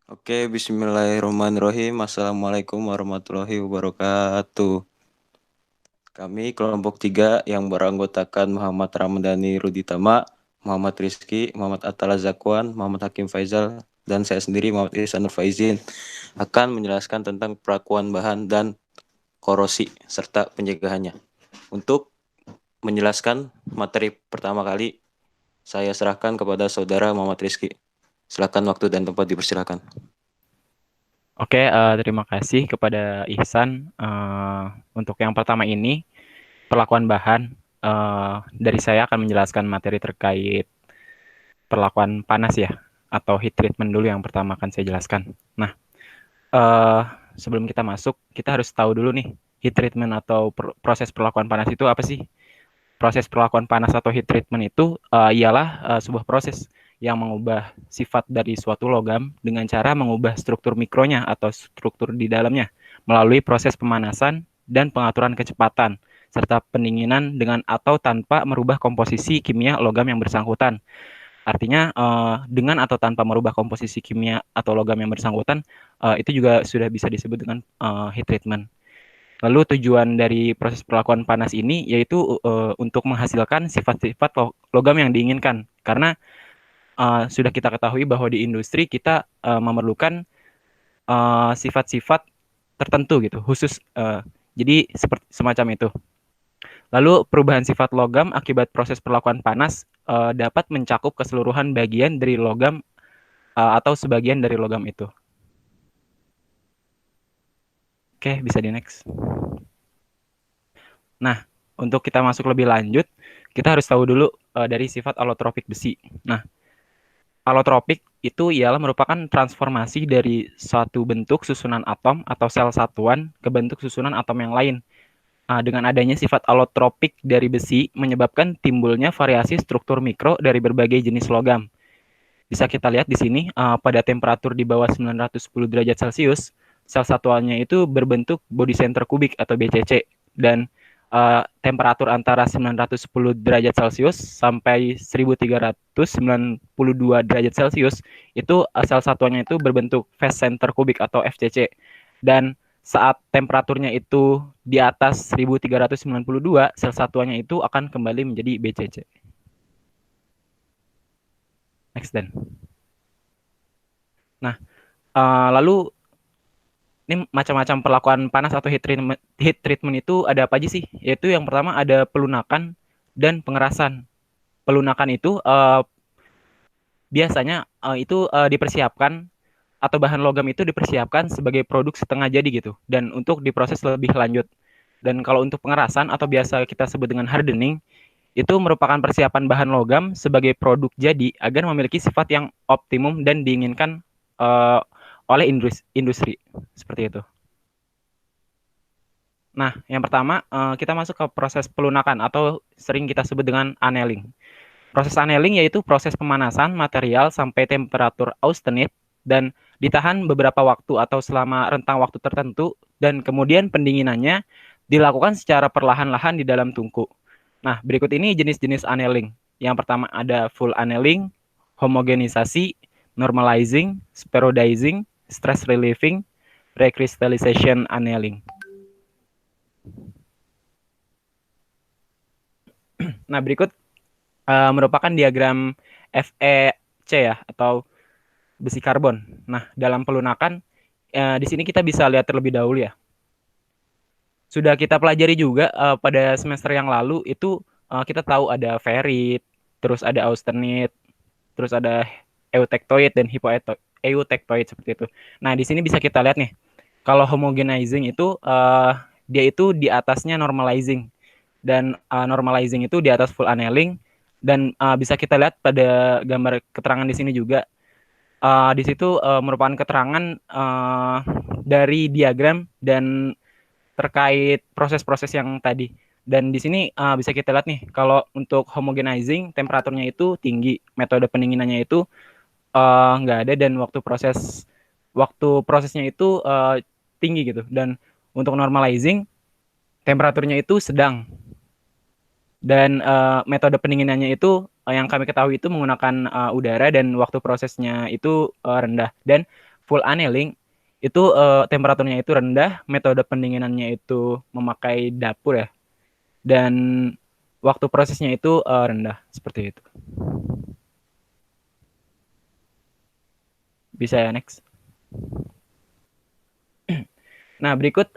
Oke, bismillahirrahmanirrahim. Assalamualaikum warahmatullahi wabarakatuh. Kami kelompok 3 yang beranggotakan Muhammad Ramadhani Ruditama, Muhammad Rizky, Muhammad Atala Zakwan, Muhammad Hakim Faizal, dan saya sendiri Muhammad Ihsanul Faizin akan menjelaskan tentang perakuan bahan dan korosi serta pencegahannya. Untuk menjelaskan materi pertama kali, saya serahkan kepada saudara Muhammad Rizky. Silakan waktu dan tempat dipersilakan. Oke, terima kasih kepada Ihsan. Untuk yang pertama ini, perlakuan bahan, dari saya akan menjelaskan materi terkait perlakuan panas ya, atau heat treatment dulu yang pertama akan saya jelaskan. Nah, eee, sebelum kita masuk, kita harus tahu dulu nih, heat treatment atau proses perlakuan panas itu apa sih? Proses perlakuan panas atau heat treatment itu ialah sebuah proses yang mengubah sifat dari suatu logam dengan cara mengubah struktur mikronya atau struktur di dalamnya melalui proses pemanasan dan pengaturan kecepatan serta pendinginan dengan atau tanpa merubah komposisi kimia logam yang bersangkutan. Artinya dengan atau tanpa merubah komposisi kimia atau logam yang bersangkutan itu juga sudah bisa disebut dengan heat treatment. Lalu tujuan dari proses perlakuan panas ini yaitu untuk menghasilkan sifat-sifat logam yang diinginkan. Karena sudah kita ketahui bahwa di industri kita memerlukan sifat-sifat tertentu gitu, khusus. Jadi seperti semacam itu. Lalu perubahan sifat logam akibat proses perlakuan panas dapat mencakup keseluruhan bagian dari logam atau sebagian dari logam itu. Oke, bisa di next. Nah, untuk kita masuk lebih lanjut, kita harus tahu dulu dari sifat alotropik besi. Nah, alotropik itu ialah merupakan transformasi dari suatu bentuk susunan atom atau sel satuan ke bentuk susunan atom yang lain. Dengan adanya sifat alotropik dari besi menyebabkan timbulnya variasi struktur mikro dari berbagai jenis logam. Bisa kita lihat di sini pada temperatur di bawah 910 derajat Celcius, sel satuannya itu berbentuk body center kubik atau BCC dan temperatur antara 910 derajat Celcius sampai 1392 derajat Celcius itu sel satuannya itu berbentuk face center kubik atau FCC. Dan saat temperaturnya itu di atas 1392, sel satuannya itu akan kembali menjadi BCC. Next then. Nah, lalu ini macam-macam perlakuan panas atau heat treatment itu ada apa aja sih? Yaitu yang pertama ada pelunakan dan pengerasan. Pelunakan itu biasanya itu dipersiapkan atau bahan logam itu dipersiapkan sebagai produk setengah jadi gitu dan untuk diproses lebih lanjut. Dan kalau untuk pengerasan atau biasa kita sebut dengan hardening itu merupakan persiapan bahan logam sebagai produk jadi agar memiliki sifat yang optimum dan diinginkan uh, oleh industri. Seperti itu. Nah, yang pertama kita masuk ke proses pelunakan atau sering kita sebut dengan annealing. Proses annealing yaitu proses pemanasan material sampai temperatur austenite dan ditahan beberapa waktu atau selama rentang waktu tertentu dan kemudian pendinginannya dilakukan secara perlahan-lahan di dalam tungku. Nah, berikut ini jenis-jenis annealing. Yang pertama ada full annealing, homogenisasi, normalizing, spheroidizing, stress relieving, recrystallization annealing. Nah, berikut merupakan diagram FEC ya atau besi karbon. Nah, dalam pelunakan di sini kita bisa lihat terlebih dahulu ya. Sudah kita pelajari juga pada semester yang lalu itu kita tahu ada ferrit, terus ada austenite, terus ada eutectoid dan eutectoid seperti itu. Nah, di sini bisa kita lihat nih. Kalau homogenizing itu dia itu di atasnya normalizing dan normalizing itu di atas full annealing dan bisa kita lihat pada gambar keterangan di sini juga di situ merupakan keterangan dari diagram dan terkait proses-proses yang tadi. Dan di sini bisa kita lihat nih, kalau untuk homogenizing temperaturnya itu tinggi, metode pendinginannya itu nggak ada dan waktu prosesnya itu tinggi gitu. Dan untuk normalizing temperaturnya itu sedang dan metode pendinginannya itu yang kami ketahui itu menggunakan udara dan waktu prosesnya itu rendah dan full annealing itu temperaturnya itu rendah, metode pendinginannya itu memakai dapur ya, dan waktu prosesnya itu rendah seperti itu. Bisa ya, next. Nah, berikut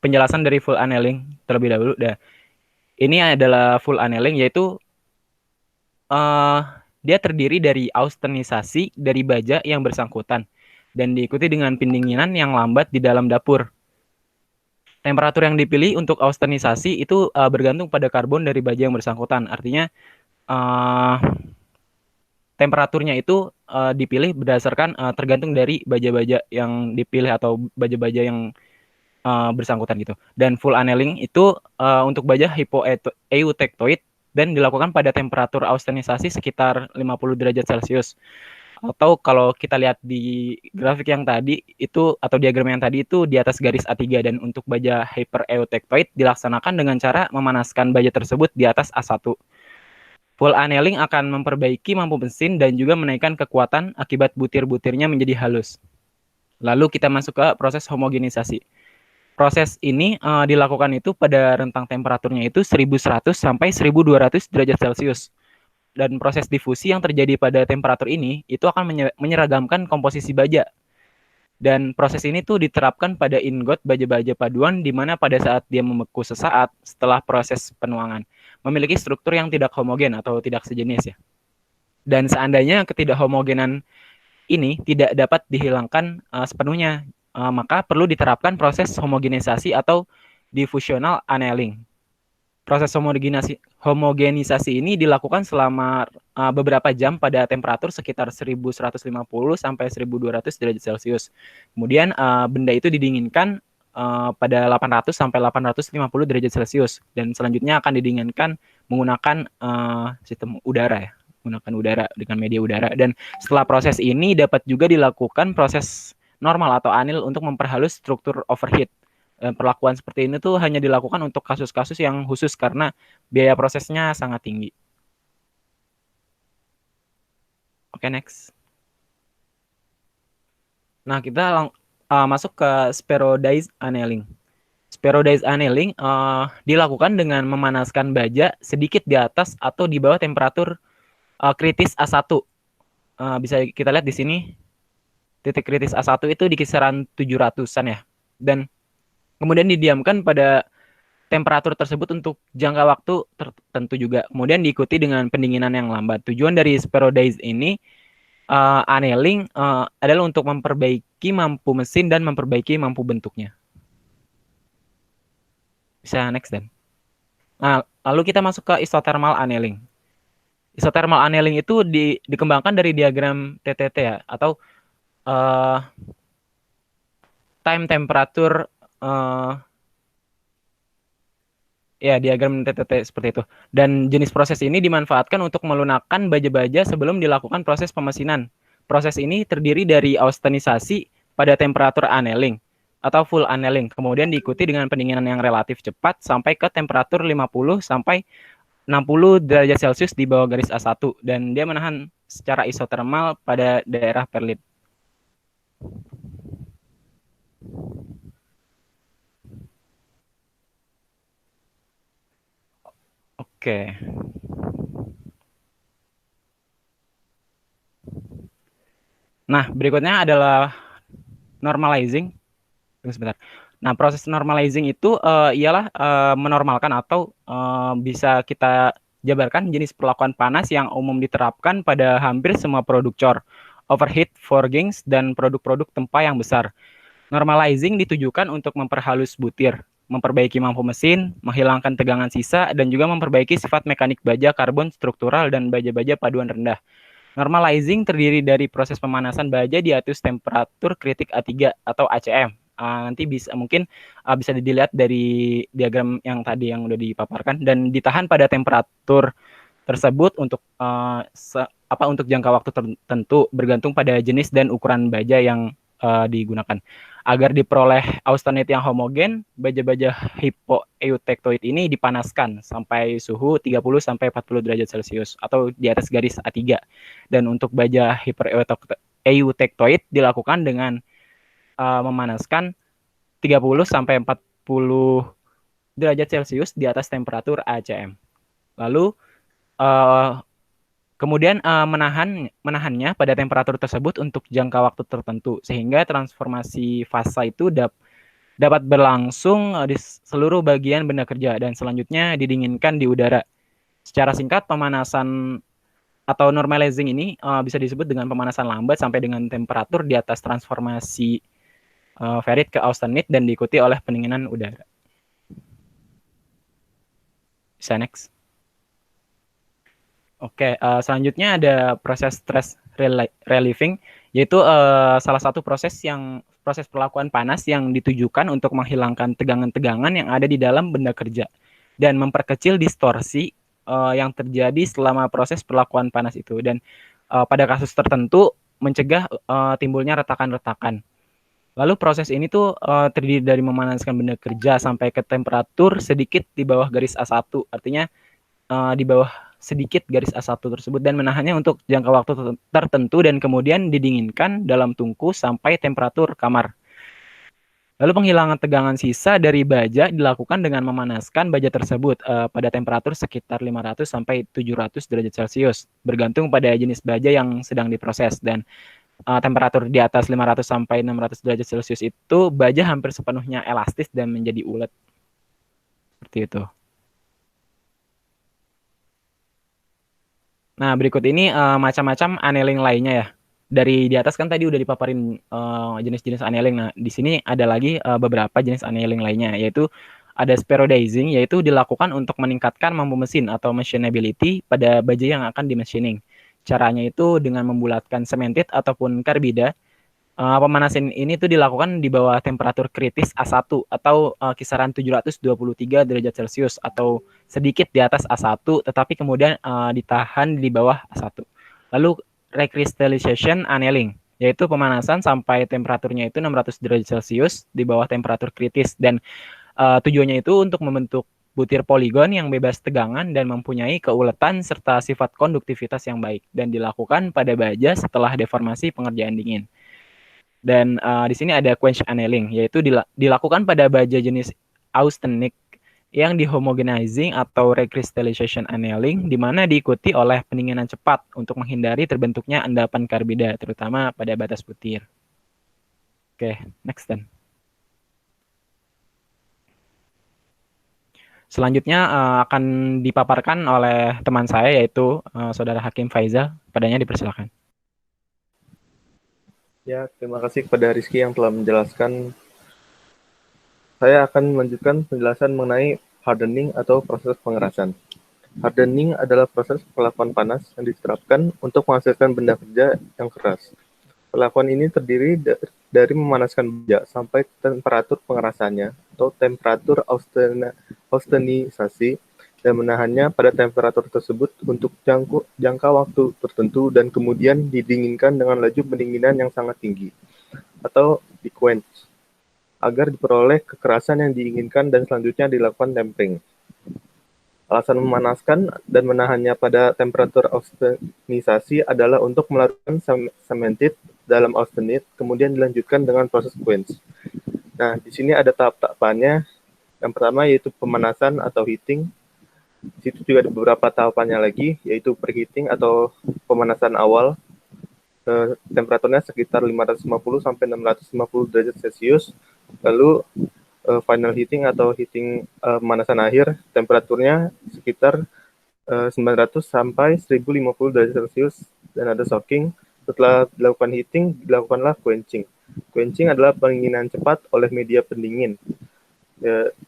penjelasan dari full annealing terlebih dahulu. Ini adalah full annealing, yaitu dia terdiri dari austenisasi dari baja yang bersangkutan dan diikuti dengan pendinginan yang lambat di dalam dapur. Temperatur yang dipilih untuk austenisasi itu bergantung pada karbon dari baja yang bersangkutan. Artinya temperaturnya itu dipilih berdasarkan tergantung dari baja-baja yang dipilih atau baja-baja yang bersangkutan gitu. Dan full annealing itu untuk baja hypoeutectoid dan dilakukan pada temperatur austenisasi sekitar 50 derajat Celcius. Atau kalau kita lihat di grafik yang tadi itu atau diagram yang tadi itu di atas garis A3, dan untuk baja hypereutectoid dilaksanakan dengan cara memanaskan baja tersebut di atas A1. Full annealing akan memperbaiki mampu mesin dan juga menaikkan kekuatan akibat butir-butirnya menjadi halus. Lalu kita masuk ke proses homogenisasi. Proses ini dilakukan itu pada rentang temperaturnya itu 1100 sampai 1200 derajat Celcius. Dan proses difusi yang terjadi pada temperatur ini itu akan menyeragamkan komposisi baja. Dan proses ini tuh diterapkan pada ingot baja-baja paduan di mana pada saat dia membeku sesaat setelah proses penuangan memiliki struktur yang tidak homogen atau tidak sejenis ya. Dan seandainya ketidakhomogenan ini tidak dapat dihilangkan sepenuhnya, maka perlu diterapkan proses homogenisasi atau diffusional annealing. Proses homogenisasi ini dilakukan selama beberapa jam pada temperatur sekitar 1150 sampai 1200 derajat Celcius. Kemudian benda itu didinginkan pada 800 sampai 850 derajat Celcius, dan selanjutnya akan didinginkan menggunakan sistem udara ya, menggunakan udara dengan media udara. Dan setelah proses ini dapat juga dilakukan proses normal atau anil untuk memperhalus struktur overheat. Perlakuan seperti ini tuh hanya dilakukan untuk kasus-kasus yang khusus karena biaya prosesnya sangat tinggi. Oke, next. Nah, kita masuk ke spheroidized annealing. Spheroidized annealing dilakukan dengan memanaskan baja sedikit di atas atau di bawah temperatur kritis A1. Bisa kita lihat di sini titik kritis A1 itu di kisaran 700-an ya. Dan kemudian didiamkan pada temperatur tersebut untuk jangka waktu tertentu juga. Kemudian diikuti dengan pendinginan yang lambat. Tujuan dari spheroidized ini annealing adalah untuk memperbaiki mampu mesin dan memperbaiki mampu bentuknya. Bisa next dan. Nah, lalu kita masuk ke isothermal annealing. Isothermal annealing itu dikembangkan dari diagram TTT ya, atau time temperature ya, diagram TTT seperti itu. Dan jenis proses ini dimanfaatkan untuk melunakkan baja-baja sebelum dilakukan proses pemesinan. Proses ini terdiri dari austenisasi pada temperatur annealing atau full annealing, kemudian diikuti dengan pendinginan yang relatif cepat sampai ke temperatur 50 sampai 60 derajat Celcius di bawah garis A1, dan dia menahan secara isotermal pada daerah perlit. Oke. Nah, berikutnya adalah normalizing. Sebentar. Nah, proses normalizing itu ialah menormalkan atau bisa kita jabarkan jenis perlakuan panas yang umum diterapkan pada hampir semua produk cor, overheat, forgings, dan produk-produk tempa yang besar. Normalizing ditujukan untuk memperhalus butir, memperbaiki mampu mesin, menghilangkan tegangan sisa, dan juga memperbaiki sifat mekanik baja karbon struktural dan baja-baja paduan rendah. Normalizing terdiri dari proses pemanasan baja di atas temperatur kritik A3 atau ACM. Nanti mungkin bisa dilihat dari diagram yang tadi yang udah dipaparkan, dan ditahan pada temperatur tersebut untuk untuk jangka waktu tertentu bergantung pada jenis dan ukuran baja yang digunakan. Agar diperoleh austenity yang homogen, baja-baja hypoeutectoid ini dipanaskan sampai suhu 30 sampai 40 derajat Celcius atau di atas garis A3. Dan untuk baja eutectoid dilakukan dengan memanaskan 30 sampai 40 derajat Celcius di atas temperatur ACM. Lalu kemudian menahannya pada temperatur tersebut untuk jangka waktu tertentu sehingga transformasi fasa itu dapat berlangsung di seluruh bagian benda kerja dan selanjutnya didinginkan di udara. Secara singkat, pemanasan atau normalizing ini bisa disebut dengan pemanasan lambat sampai dengan temperatur di atas transformasi ferrit ke austenite dan diikuti oleh pendinginan udara. Bisa next. Oke, selanjutnya ada proses stress relieving, yaitu salah satu proses perlakuan panas yang ditujukan untuk menghilangkan tegangan-tegangan yang ada di dalam benda kerja dan memperkecil distorsi yang terjadi selama proses perlakuan panas itu dan pada kasus tertentu mencegah timbulnya retakan-retakan. Lalu proses ini tuh terdiri dari memanaskan benda kerja sampai ke temperatur sedikit di bawah garis A1, artinya di bawah sedikit garis A1 tersebut dan menahannya untuk jangka waktu tertentu dan kemudian didinginkan dalam tungku sampai temperatur kamar. Lalu penghilangan tegangan sisa dari baja dilakukan dengan memanaskan baja tersebut pada temperatur sekitar 500 sampai 700 derajat Celcius, bergantung pada jenis baja yang sedang diproses dan temperatur di atas 500 sampai 600 derajat Celcius itu baja hampir sepenuhnya elastis dan menjadi ulet. Seperti itu. Nah, berikut ini macam-macam annealing lainnya ya. Dari di atas kan tadi udah dipaparin jenis-jenis annealing. Nah, di sini ada lagi beberapa jenis annealing lainnya, yaitu ada spherodizing, yaitu dilakukan untuk meningkatkan mampu mesin atau machinability pada baja yang akan di-machining. Caranya itu dengan membulatkan cemented ataupun karbida. Pemanasan ini tuh dilakukan di bawah temperatur kritis A1 atau kisaran 723 derajat Celcius atau sedikit di atas A1 tetapi kemudian ditahan di bawah A1. Lalu recrystallization annealing yaitu pemanasan sampai temperaturnya itu 600 derajat Celcius di bawah temperatur kritis dan tujuannya itu untuk membentuk butir poligon yang bebas tegangan dan mempunyai keuletan serta sifat konduktivitas yang baik dan dilakukan pada baja setelah deformasi pengerjaan dingin. Dan di sini ada quench annealing, yaitu dilakukan pada baja jenis austenitic yang dihomogenizing atau recrystallization annealing, di mana diikuti oleh pendinginan cepat untuk menghindari terbentuknya endapan karbida, terutama pada batas butir. Oke, next then. Selanjutnya akan dipaparkan oleh teman saya, yaitu Saudara Hakim Faizal. Padanya dipersilakan. Ya, terima kasih kepada Rizky yang telah menjelaskan. Saya akan melanjutkan penjelasan mengenai hardening atau proses pengerasan. Hardening adalah proses perlakuan panas yang diterapkan untuk menghasilkan benda kerja yang keras. Perlakuan ini terdiri dari memanaskan baja sampai temperatur pengerasannya atau temperatur austenisasi dan menahannya pada temperatur tersebut untuk jangka waktu tertentu dan kemudian didinginkan dengan laju pendinginan yang sangat tinggi atau di-quench agar diperoleh kekerasan yang diinginkan dan selanjutnya dilakukan tempering. Alasan memanaskan dan menahannya pada temperatur austenisasi adalah untuk melakukan cemented dalam austenite, kemudian dilanjutkan dengan proses quench. Nah, di sini ada tahap-tahapannya. Yang pertama yaitu pemanasan atau heating. Di situ juga ada beberapa tahapannya lagi, yaitu preheating atau pemanasan awal. Temperaturnya sekitar 550 sampai 650 derajat Celcius. Lalu final heating atau heating pemanasan akhir, temperaturnya sekitar 900 sampai 1050 derajat Celcius dan ada soaking. Setelah dilakukan heating, dilakukanlah quenching. Quenching adalah pendinginan cepat oleh media pendingin.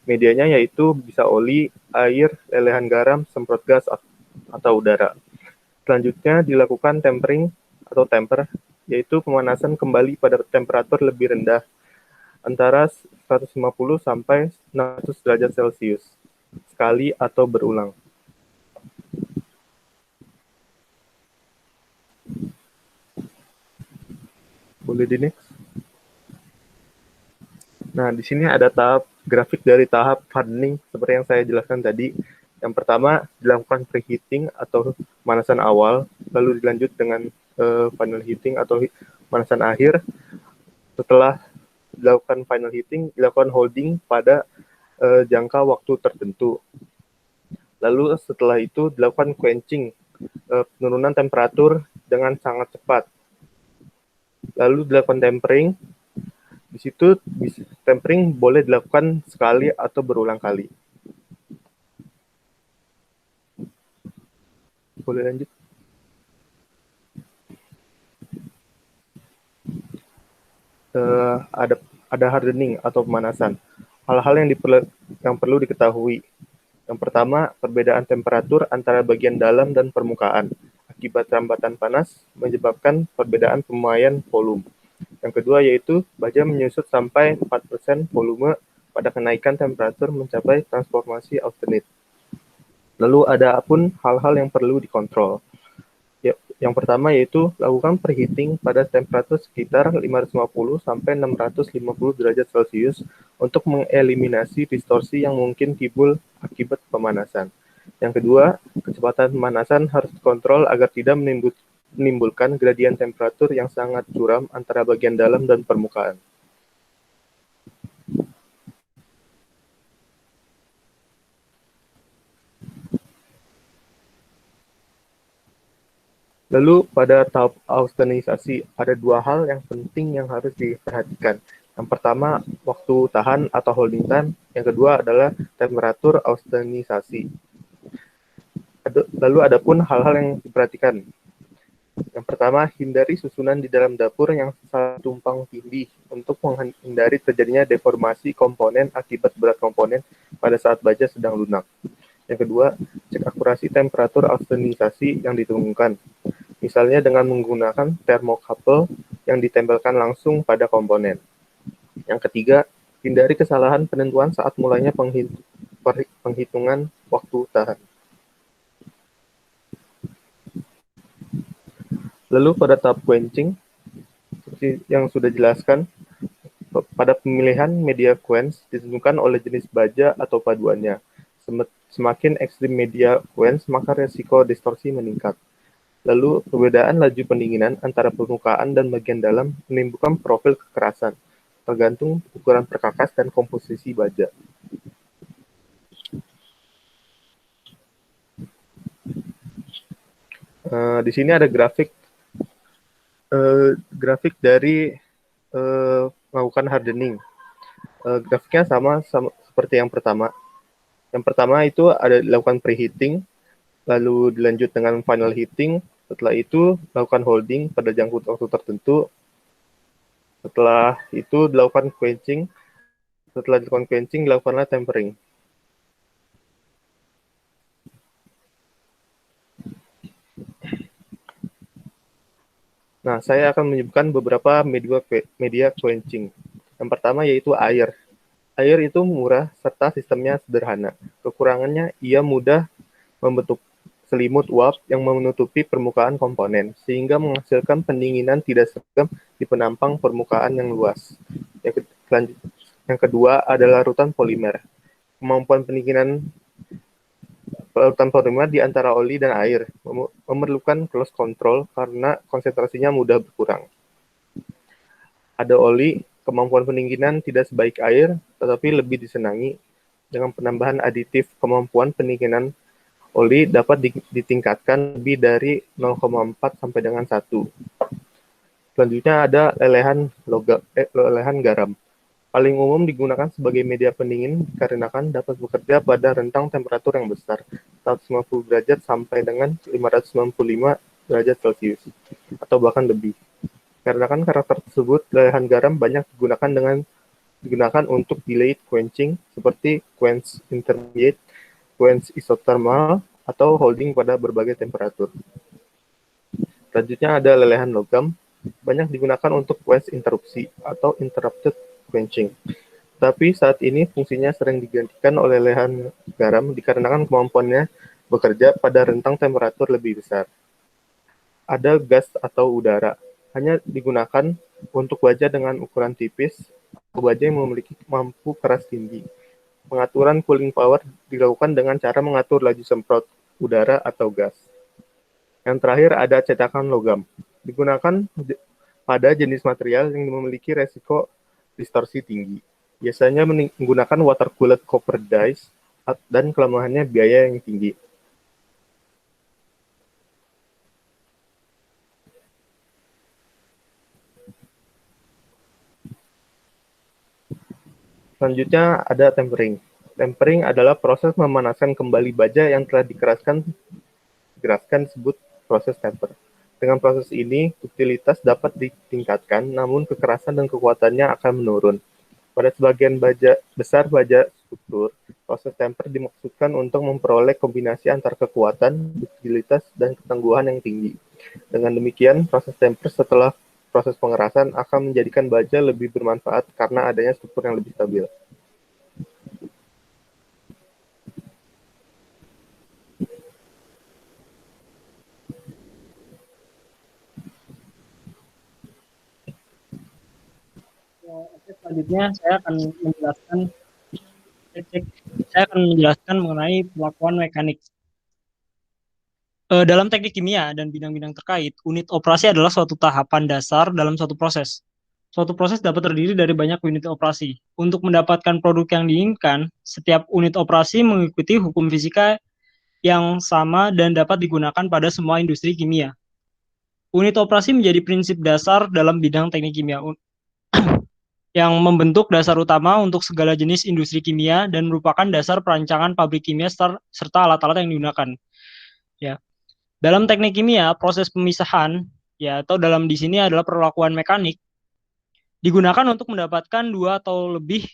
Medianya yaitu bisa oli, air, lelehan garam, semprot gas, atau udara. Selanjutnya dilakukan tempering atau temper, yaitu pemanasan kembali pada temperatur lebih rendah, antara 150 sampai 600 derajat Celcius, sekali atau berulang. Boleh di next? Nah, di sini ada tahap grafik dari tahap hardening seperti yang saya jelaskan tadi. Yang pertama dilakukan preheating atau pemanasan awal, lalu dilanjut dengan final heating atau pemanasan akhir. Setelah dilakukan final heating, dilakukan holding pada jangka waktu tertentu. Lalu setelah itu dilakukan quenching, penurunan temperatur dengan sangat cepat. Lalu dilakukan tempering. Di situ tempering boleh dilakukan sekali atau berulang kali. Boleh lanjut? Ada hardening atau pemanasan. Hal-hal yang perlu diketahui. Yang pertama, perbedaan temperatur antara bagian dalam dan permukaan akibat rambatan panas menyebabkan perbedaan pemakaian volume. Yang kedua yaitu baja menyusut sampai 4% volume pada kenaikan temperatur mencapai transformasi Austenite. Lalu ada pun hal-hal yang perlu dikontrol. Yang pertama yaitu lakukan preheating pada temperatur sekitar 550 sampai 650 derajat Celcius untuk mengeliminasi distorsi yang mungkin timbul akibat pemanasan. Yang kedua, kecepatan pemanasan harus dikontrol agar tidak menimbulkan gradien temperatur yang sangat curam antara bagian dalam dan permukaan. Lalu pada tahap austenisasi ada dua hal yang penting yang harus diperhatikan. Yang pertama, waktu tahan atau holding time. Yang kedua adalah temperatur austenisasi. Lalu ada pun hal-hal yang diperhatikan. Yang pertama, hindari susunan di dalam dapur yang sangat tumpang tindih untuk menghindari terjadinya deformasi komponen akibat berat komponen pada saat baja sedang lunak. Yang kedua, cek akurasi temperatur austenisasi yang ditemukan, misalnya dengan menggunakan thermocouple yang ditempelkan langsung pada komponen. Yang ketiga, hindari kesalahan penentuan saat mulainya penghitungan waktu tahan. Lalu pada tahap quenching, seperti yang sudah dijelaskan, pada pemilihan media quench ditentukan oleh jenis baja atau paduannya. Semakin ekstrim media quench, maka resiko distorsi meningkat. Lalu, perbedaan laju pendinginan antara permukaan dan bagian dalam menimbulkan profil kekerasan, tergantung ukuran perkakas dan komposisi baja. Di sini ada grafik dari melakukan hardening. Grafiknya sama seperti yang pertama. Yang pertama itu ada dilakukan preheating, lalu dilanjut dengan final heating. Setelah itu dilakukan holding pada jangka waktu tertentu. Setelah itu dilakukan quenching. Setelah dilakukan quenching, dilakukanlah tempering. Nah, saya akan menyebutkan beberapa media quenching. Yang pertama yaitu air. Air itu murah serta sistemnya sederhana. Kekurangannya, ia mudah membentuk selimut uap yang menutupi permukaan komponen, sehingga menghasilkan pendinginan tidak seragam di penampang permukaan yang luas. Yang kedua adalah larutan polimer. Kemampuan pendinginan larutan polimer di antara oli dan air memerlukan close control karena konsentrasinya mudah berkurang. Ada oli, kemampuan pendinginan tidak sebaik air, tetapi lebih disenangi. Dengan penambahan aditif, kemampuan pendinginan oli dapat ditingkatkan lebih dari 0,4 sampai dengan 1. Selanjutnya ada lelehan garam. Paling umum digunakan sebagai media pendingin dikarenakan dapat bekerja pada rentang temperatur yang besar, 150 derajat sampai dengan 595 derajat Celcius, atau bahkan lebih. Karena karakter tersebut, lelehan garam banyak digunakan untuk delayed quenching seperti quench intermediate, quench isothermal, atau holding pada berbagai temperatur. Selanjutnya ada lelehan logam, banyak digunakan untuk quench interupsi atau interrupted quenching. Tapi saat ini fungsinya sering digantikan oleh lelehan garam dikarenakan kemampuannya bekerja pada rentang temperatur lebih besar. Ada gas atau udara, hanya digunakan untuk baja dengan ukuran tipis atau baja yang memiliki mampu keras tinggi. Pengaturan cooling power dilakukan dengan cara mengatur laju semprot udara atau gas. Yang terakhir ada cetakan logam. Digunakan pada jenis material yang memiliki resiko distorsi tinggi. Biasanya menggunakan water cooled copper dies dan kelemahannya biaya yang tinggi. Selanjutnya ada tempering. Tempering adalah proses memanaskan kembali baja yang telah dikeraskan disebut proses temper. Dengan proses ini, utilitas dapat ditingkatkan, namun kekerasan dan kekuatannya akan menurun. Pada sebagian besar baja struktur, proses temper dimaksudkan untuk memperoleh kombinasi antar kekuatan, utilitas, dan ketangguhan yang tinggi. Dengan demikian, proses temper setelah proses pengerasan akan menjadikan baja lebih bermanfaat karena adanya struktur yang lebih stabil. Oke, selanjutnya saya akan menjelaskan mengenai pelakuan mekanik. Dalam teknik kimia dan bidang-bidang terkait, unit operasi adalah suatu tahapan dasar dalam suatu proses. Suatu proses dapat terdiri dari banyak unit operasi. Untuk mendapatkan produk yang diinginkan, setiap unit operasi mengikuti hukum fisika yang sama dan dapat digunakan pada semua industri kimia. Unit operasi menjadi prinsip dasar dalam bidang teknik kimia yang membentuk dasar utama untuk segala jenis industri kimia dan merupakan dasar perancangan pabrik kimia serta alat-alat yang digunakan. Ya. Dalam teknik kimia, proses pemisahan atau dalam di sini adalah perlakuan mekanik digunakan untuk mendapatkan dua atau lebih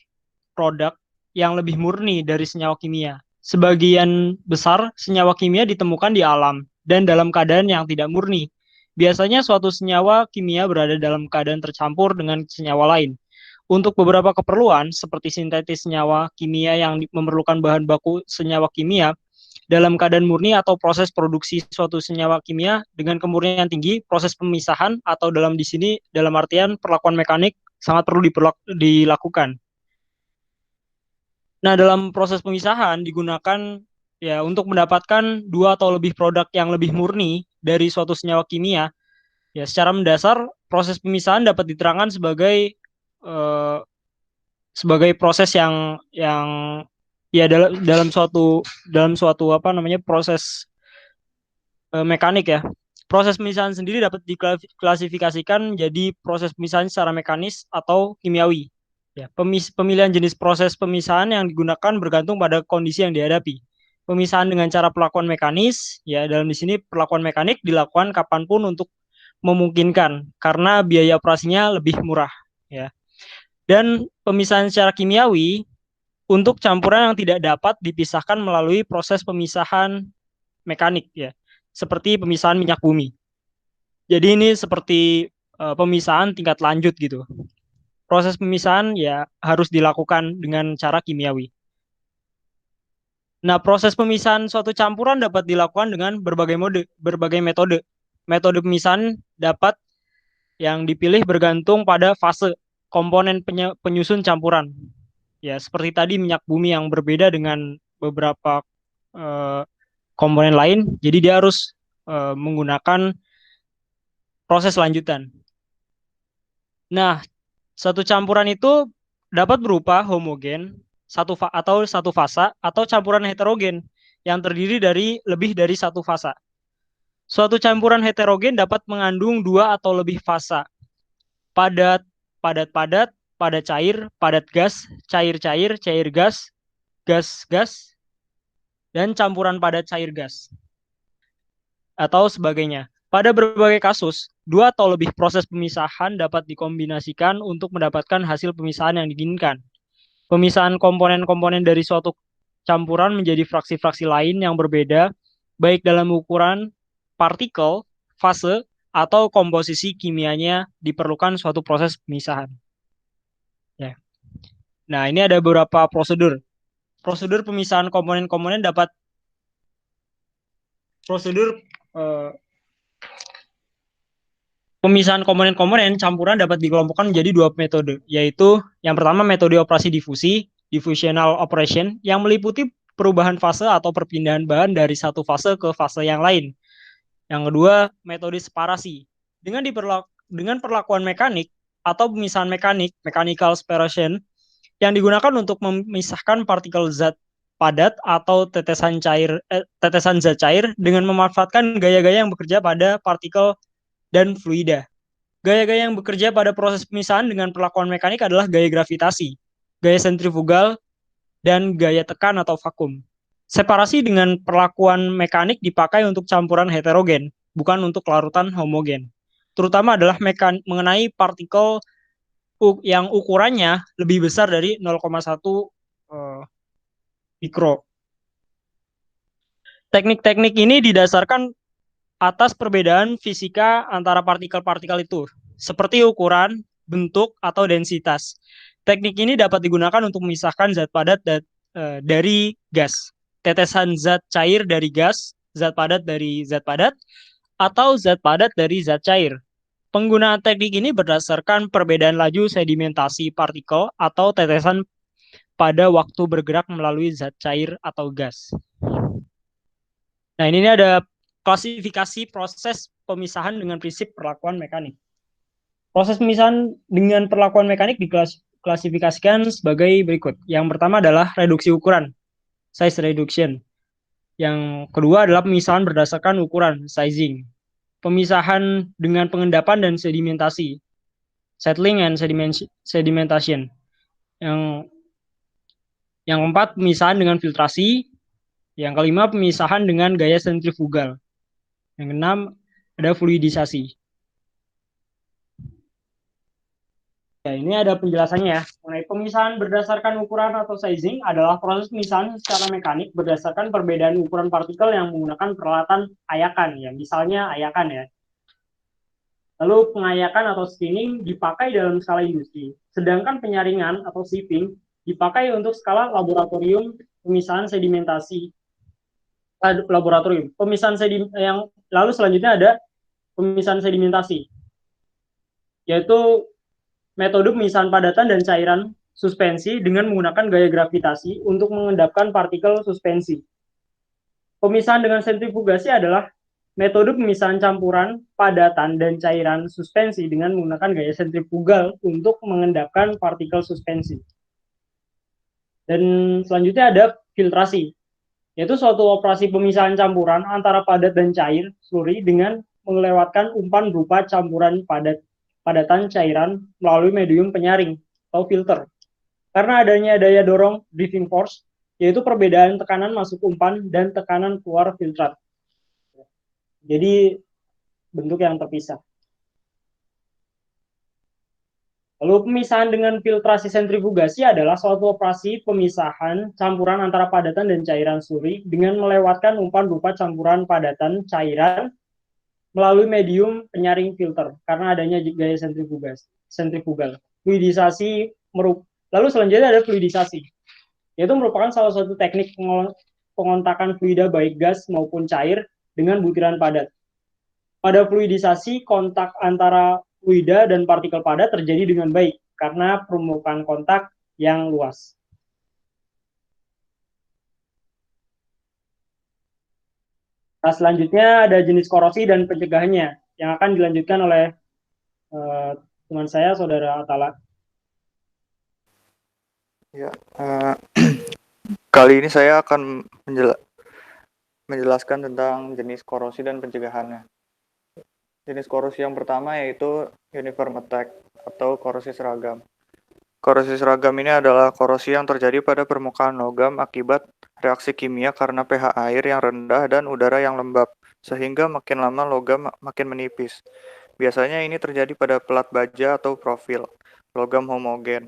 produk yang lebih murni dari senyawa kimia. Sebagian besar senyawa kimia ditemukan di alam dan dalam keadaan yang tidak murni. Biasanya suatu senyawa kimia berada dalam keadaan tercampur dengan senyawa lain. Untuk beberapa keperluan, seperti sintetis senyawa kimia yang memerlukan bahan baku senyawa kimia, dalam keadaan murni atau proses produksi suatu senyawa kimia dengan kemurnian tinggi, proses pemisahan atau dalam di sini dalam artian perlakuan mekanik sangat perlu dilakukan. Nah, dalam proses pemisahan digunakan untuk mendapatkan dua atau lebih produk yang lebih murni dari suatu senyawa kimia. Ya, secara mendasar proses pemisahan dapat diterangkan sebagai proses yang dalam suatu proses mekanik ya. Proses pemisahan sendiri dapat diklasifikasikan jadi proses pemisahan secara mekanis atau kimiawi. Ya, pemilihan jenis proses pemisahan yang digunakan bergantung pada kondisi yang dihadapi. Pemisahan dengan cara perlakuan mekanis, ya dalam di sini perlakuan mekanik dilakukan kapanpun untuk memungkinkan karena biaya operasinya lebih murah. Ya. Dan pemisahan secara kimiawi untuk campuran yang tidak dapat dipisahkan melalui proses pemisahan mekanik ya, seperti pemisahan minyak bumi. Jadi ini seperti pemisahan tingkat lanjut gitu. Proses pemisahan ya harus dilakukan dengan cara kimiawi. Nah, proses pemisahan suatu campuran dapat dilakukan dengan berbagai metode. Metode pemisahan dapat yang dipilih bergantung pada fase komponen penyusun campuran. Ya, seperti tadi minyak bumi yang berbeda dengan beberapa komponen lain, jadi dia harus menggunakan proses lanjutan. Nah, satu campuran itu dapat berupa homogen, satu fasa, atau campuran heterogen yang terdiri dari lebih dari satu fasa. Suatu campuran heterogen dapat mengandung dua atau lebih fasa, padat, padat-padat, padat cair, padat gas, cair-cair, cair gas, gas-gas, dan campuran padat cair gas, atau sebagainya. Pada berbagai kasus, dua atau lebih proses pemisahan dapat dikombinasikan untuk mendapatkan hasil pemisahan yang diinginkan. Pemisahan komponen-komponen dari suatu campuran menjadi fraksi-fraksi lain yang berbeda, baik dalam ukuran, partikel, fase, atau komposisi kimianya diperlukan suatu proses pemisahan. Ya. Nah, ini ada beberapa prosedur. Prosedur pemisahan komponen-komponen dapat pemisahan komponen-komponen campuran dapat dikelompokkan menjadi dua metode, yaitu yang pertama metode operasi difusi, diffusional operation, yang meliputi perubahan fase atau perpindahan bahan dari satu fase ke fase yang lain. Yang kedua, metode separasi. dengan perlakuan mekanik atau pemisahan mekanik, mechanical separation, yang digunakan untuk memisahkan partikel zat padat atau tetesan zat cair dengan memanfaatkan gaya-gaya yang bekerja pada partikel dan fluida. Gaya-gaya yang bekerja pada proses pemisahan dengan perlakuan mekanik adalah gaya gravitasi, gaya sentrifugal, dan gaya tekan atau vakum. Separasi dengan perlakuan mekanik dipakai untuk campuran heterogen, bukan untuk larutan homogen. Terutama adalah mengenai partikel yang ukurannya lebih besar dari 0,1 mikro. Teknik-teknik ini didasarkan atas perbedaan fisika antara partikel-partikel itu, seperti ukuran, bentuk, atau densitas. Teknik ini dapat digunakan untuk memisahkan zat padat dari gas, tetesan zat cair dari gas, zat padat dari zat padat, atau zat padat dari zat cair. Penggunaan teknik ini berdasarkan perbedaan laju sedimentasi partikel atau tetesan pada waktu bergerak melalui zat cair atau gas. Nah, ini ada klasifikasi proses pemisahan dengan prinsip perlakuan mekanik. Proses pemisahan dengan perlakuan mekanik diklasifikasikan sebagai berikut. Yang pertama adalah reduksi ukuran, size reduction. Yang kedua adalah pemisahan berdasarkan ukuran, sizing. Pemisahan dengan pengendapan dan sedimentasi, settling and sedimentation. Yang keempat, pemisahan dengan filtrasi. Yang kelima, pemisahan dengan gaya sentrifugal. Yang keenam, ada fluidisasi. Ya, ini ada penjelasannya ya. Mengenai pemisahan berdasarkan ukuran atau sizing adalah proses pemisahan secara mekanik berdasarkan perbedaan ukuran partikel yang menggunakan peralatan ayakan ya. Misalnya ayakan ya. Lalu pengayakan atau spinning dipakai dalam skala industri. Sedangkan penyaringan atau sieving dipakai untuk skala laboratorium pemisahan sedimentasi laboratorium. Pemisahan yang lalu selanjutnya ada pemisahan sedimentasi, yaitu metode pemisahan padatan dan cairan suspensi dengan menggunakan gaya gravitasi untuk mengendapkan partikel suspensi. Pemisahan dengan sentrifugasi adalah metode pemisahan campuran padatan dan cairan suspensi dengan menggunakan gaya sentrifugal untuk mengendapkan partikel suspensi. Dan selanjutnya ada filtrasi, yaitu suatu operasi pemisahan campuran antara padat dan cair slurry dengan melewatkan umpan berupa campuran padatan cairan melalui medium penyaring atau filter. Karena adanya daya dorong driving force, yaitu perbedaan tekanan masuk umpan dan tekanan keluar filtrat. Jadi bentuk yang terpisah. Lalu pemisahan dengan filtrasi sentrifugasi adalah suatu operasi pemisahan campuran antara padatan dan cairan slurry dengan melewatkan umpan berupa campuran padatan cairan melalui medium penyaring filter karena adanya gaya sentrifugal. Fluidisasi lalu selanjutnya ada fluidisasi, yaitu merupakan salah satu teknik pengontakan fluida baik gas maupun cair dengan butiran padat. Pada fluidisasi, kontak antara fluida dan partikel padat terjadi dengan baik karena permukaan kontak yang luas. Nah, selanjutnya ada jenis korosi dan pencegahannya yang akan dilanjutkan oleh teman saya, Saudara Atala. Ya, kali ini saya akan menjelaskan tentang jenis korosi dan pencegahannya. Jenis korosi yang pertama yaitu uniform attack atau korosi seragam. Korosi seragam ini adalah korosi yang terjadi pada permukaan logam akibat reaksi kimia karena pH air yang rendah dan udara yang lembab, sehingga makin lama logam makin menipis. Biasanya ini terjadi pada pelat baja atau profil logam homogen.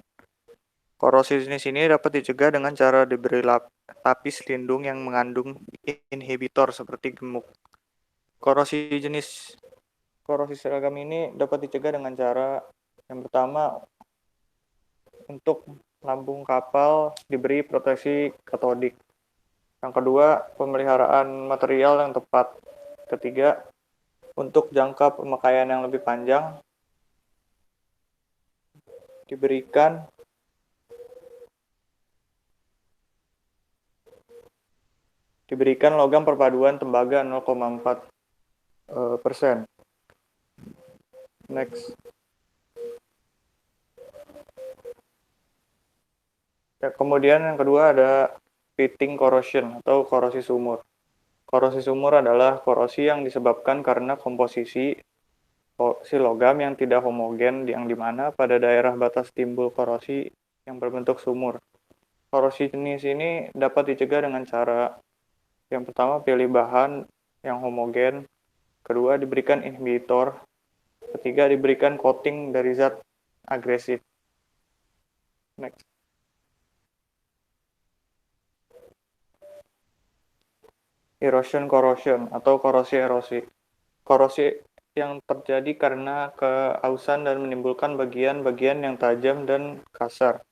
Korosi jenis ini dapat dicegah dengan cara diberi lapis lindung yang mengandung inhibitor seperti gemuk. Korosi seragam ini dapat dicegah dengan cara yang pertama, untuk lambung kapal diberi proteksi katodik. Yang kedua, pemeliharaan material yang tepat. Ketiga, untuk jangka pemakaian yang lebih panjang diberikan logam perpaduan tembaga 0,4%. Next. Ya, kemudian yang kedua ada pitting corrosion atau korosi sumur. Korosi sumur adalah korosi yang disebabkan karena komposisi logam yang tidak homogen, yang dimana pada daerah batas timbul korosi yang berbentuk sumur. Korosi jenis ini dapat dicegah dengan cara yang pertama pilih bahan yang homogen, kedua diberikan inhibitor, ketiga diberikan coating dari zat agresif. Next. Erosion corrosion atau korosi erosi. Korosi yang terjadi karena keausan dan menimbulkan bagian-bagian yang tajam dan kasar.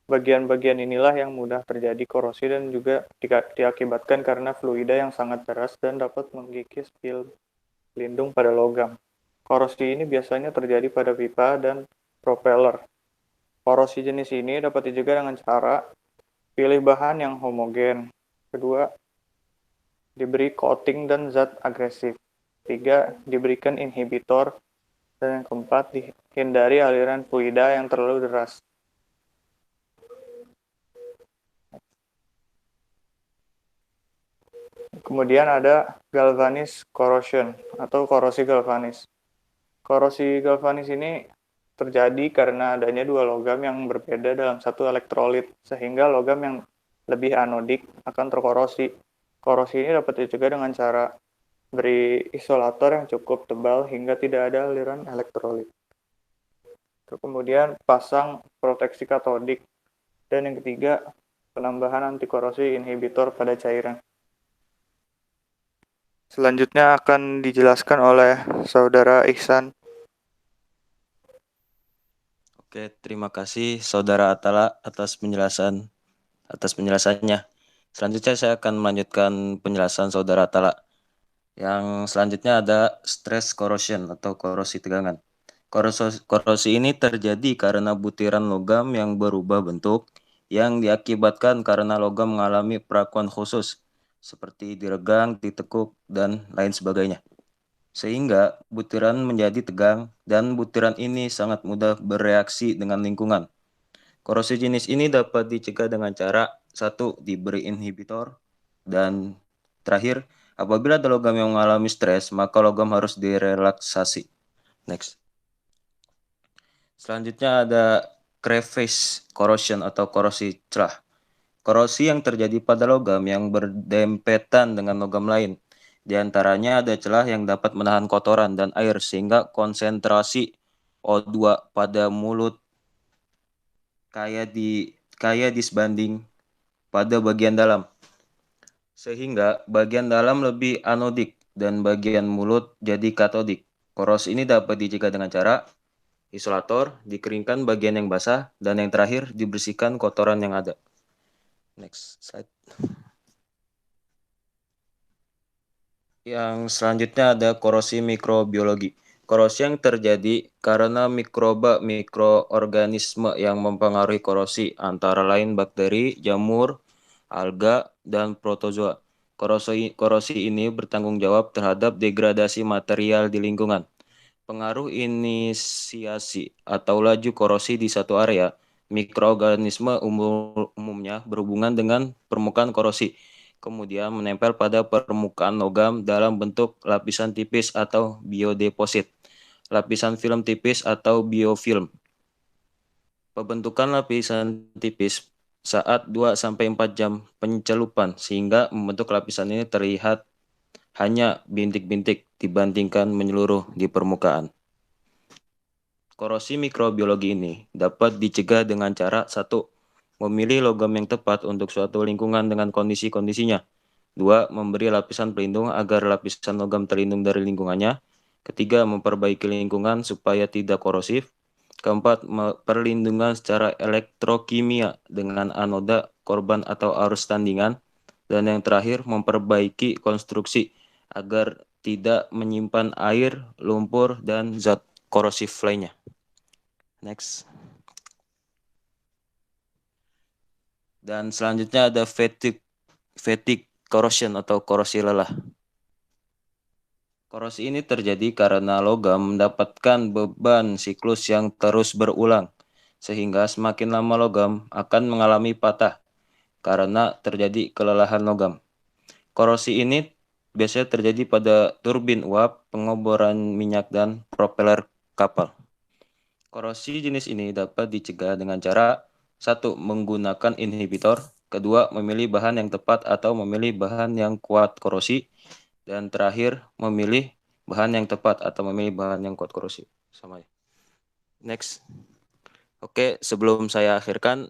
Bagian-bagian inilah yang mudah terjadi korosi dan juga diakibatkan karena fluida yang sangat deras dan dapat menggigis film pelindung pada logam. Korosi ini biasanya terjadi pada pipa dan propeller. Korosi jenis ini dapat dicegah dengan cara pilih bahan yang homogen. Kedua, diberi coating dan zat agresif. Tiga, diberikan inhibitor. Dan yang keempat, dihindari aliran fluida yang terlalu deras. Kemudian ada galvanis corrosion atau korosi galvanis. Korosi galvanis ini terjadi karena adanya dua logam yang berbeda dalam satu elektrolit, sehingga logam yang lebih anodik akan terkorosi. Korosi ini dapat dicegah dengan cara beri isolator yang cukup tebal hingga tidak ada aliran elektrolit. Kemudian pasang proteksi katodik. Dan yang ketiga, penambahan antikorosi inhibitor pada cairan. Selanjutnya akan dijelaskan oleh Saudara Ihsan. Oke, terima kasih Saudara Atala atas penjelasannya. Selanjutnya saya akan melanjutkan penjelasan Saudara Atala. Yang selanjutnya ada stress corrosion atau korosi tegangan. Korosi ini terjadi karena butiran logam yang berubah bentuk yang diakibatkan karena logam mengalami perakuan khusus seperti diregang, ditekuk, dan lain sebagainya. Sehingga butiran menjadi tegang dan butiran ini sangat mudah bereaksi dengan lingkungan. Korosi jenis ini dapat dicegah dengan cara satu, diberi inhibitor, dan terakhir, apabila ada logam yang mengalami stres, maka logam harus direlaksasi. Next. Selanjutnya ada crevice corrosion atau korosi celah. Korosi yang terjadi pada logam yang berdempetan dengan logam lain. Di antaranya ada celah yang dapat menahan kotoran dan air sehingga konsentrasi O2 pada mulut kaya disbanding pada bagian dalam. Sehingga bagian dalam lebih anodik dan bagian mulut jadi katodik. Korosi ini dapat dicegah dengan cara isolator, dikeringkan bagian yang basah, dan yang terakhir dibersihkan kotoran yang ada. Next slide. Yang selanjutnya ada korosi mikrobiologi. Korosi yang terjadi karena mikroorganisme yang mempengaruhi korosi, antara lain bakteri, jamur, alga, dan protozoa. Korosi ini bertanggung jawab terhadap degradasi material di lingkungan. Pengaruh inisiasi atau laju korosi di satu area, mikroorganisme umumnya berhubungan dengan permukaan korosi, kemudian menempel pada permukaan logam dalam bentuk lapisan tipis atau biodeposit, lapisan film tipis atau biofilm. Pembentukan lapisan tipis saat 2-4 jam pencelupan sehingga membentuk lapisan ini terlihat hanya bintik-bintik dibandingkan menyeluruh di permukaan. Korosi mikrobiologi ini dapat dicegah dengan cara satu, memilih logam yang tepat untuk suatu lingkungan dengan kondisi-kondisinya. 2. Memberi lapisan pelindung agar lapisan logam terlindung dari lingkungannya. Ketiga, memperbaiki lingkungan supaya tidak korosif. Keempat, perlindungan secara elektrokimia dengan anoda, korban atau arus tandingan. Dan yang terakhir, memperbaiki konstruksi agar tidak menyimpan air, lumpur, dan zat korosif lainnya. Next. Dan selanjutnya ada fatigue corrosion atau korosi lelah. Korosi ini terjadi karena logam mendapatkan beban siklus yang terus berulang, sehingga semakin lama logam akan mengalami patah karena terjadi kelelahan logam. Korosi ini biasanya terjadi pada turbin uap, pengeboran minyak, dan propeller kapal. Korosi jenis ini dapat dicegah dengan cara 1. Menggunakan inhibitor, 2. Memilih bahan yang tepat atau memilih bahan yang kuat korosi, dan terakhir memilih bahan yang tepat atau memilih bahan yang kuat korosi. Sama ya. Next. Oke, sebelum saya akhirkan,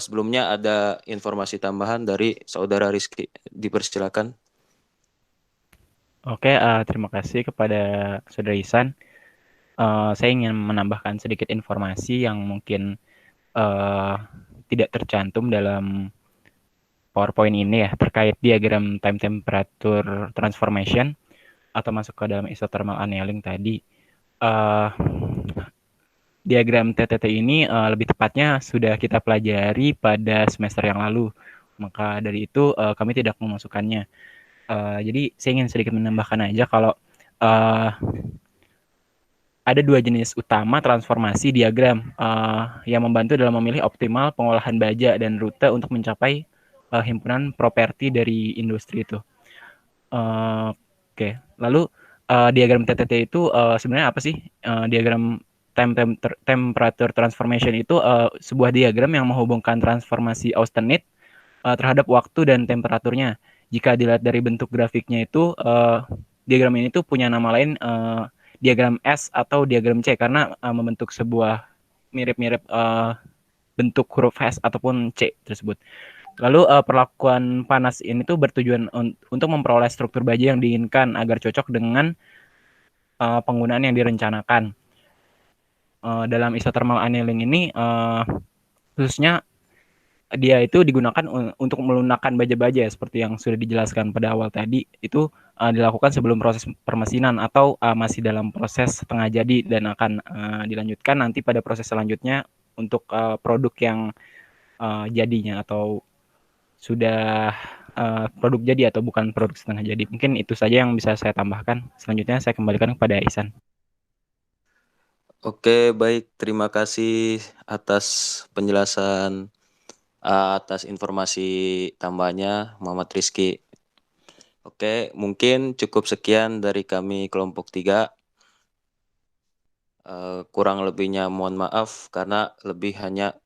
sebelumnya ada informasi tambahan dari Saudara Rizky. Dipersilakan. Oke, terima kasih kepada Saudara Ihsan. Saya ingin menambahkan sedikit informasi yang mungkin tidak tercantum dalam PowerPoint ini ya, terkait diagram time temperature transformation atau masuk ke dalam isothermal annealing tadi. Diagram TTT ini lebih tepatnya sudah kita pelajari pada semester yang lalu. Maka dari itu kami tidak memasukkannya. Jadi saya ingin sedikit menambahkan aja kalau ada dua jenis utama transformasi diagram yang membantu dalam memilih optimal pengolahan baja dan rute untuk mencapai himpunan properti dari industri itu. Oke, lalu diagram TTT itu sebenarnya apa sih? Diagram temperature transformation itu sebuah diagram yang menghubungkan transformasi austenite terhadap waktu dan temperaturnya. Jika dilihat dari bentuk grafiknya itu, diagram ini tuh punya nama lain diagram S atau diagram C karena membentuk sebuah mirip-mirip bentuk huruf S ataupun C tersebut. Lalu perlakuan panas ini tuh bertujuan untuk memperoleh struktur baja yang diinginkan agar cocok dengan penggunaan yang direncanakan. Dalam isothermal annealing ini khususnya dia itu digunakan untuk melunakkan baja-baja seperti yang sudah dijelaskan pada awal tadi, itu dilakukan sebelum proses permesinan atau masih dalam proses setengah jadi dan akan dilanjutkan nanti pada proses selanjutnya untuk produk yang jadinya atau sudah produk jadi atau bukan produk setengah jadi. Mungkin itu saja yang bisa saya tambahkan. Selanjutnya saya kembalikan kepada Ihsan. Oke, baik. Terima kasih atas penjelasan, atas informasi tambahnya, Muhammad Rizky. Oke, mungkin cukup sekian dari kami kelompok 3. Kurang lebihnya mohon maaf karena lebih hanya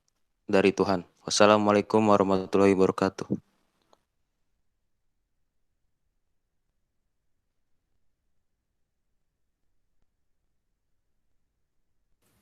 dari Tuhan. Wassalamualaikum warahmatullahi wabarakatuh.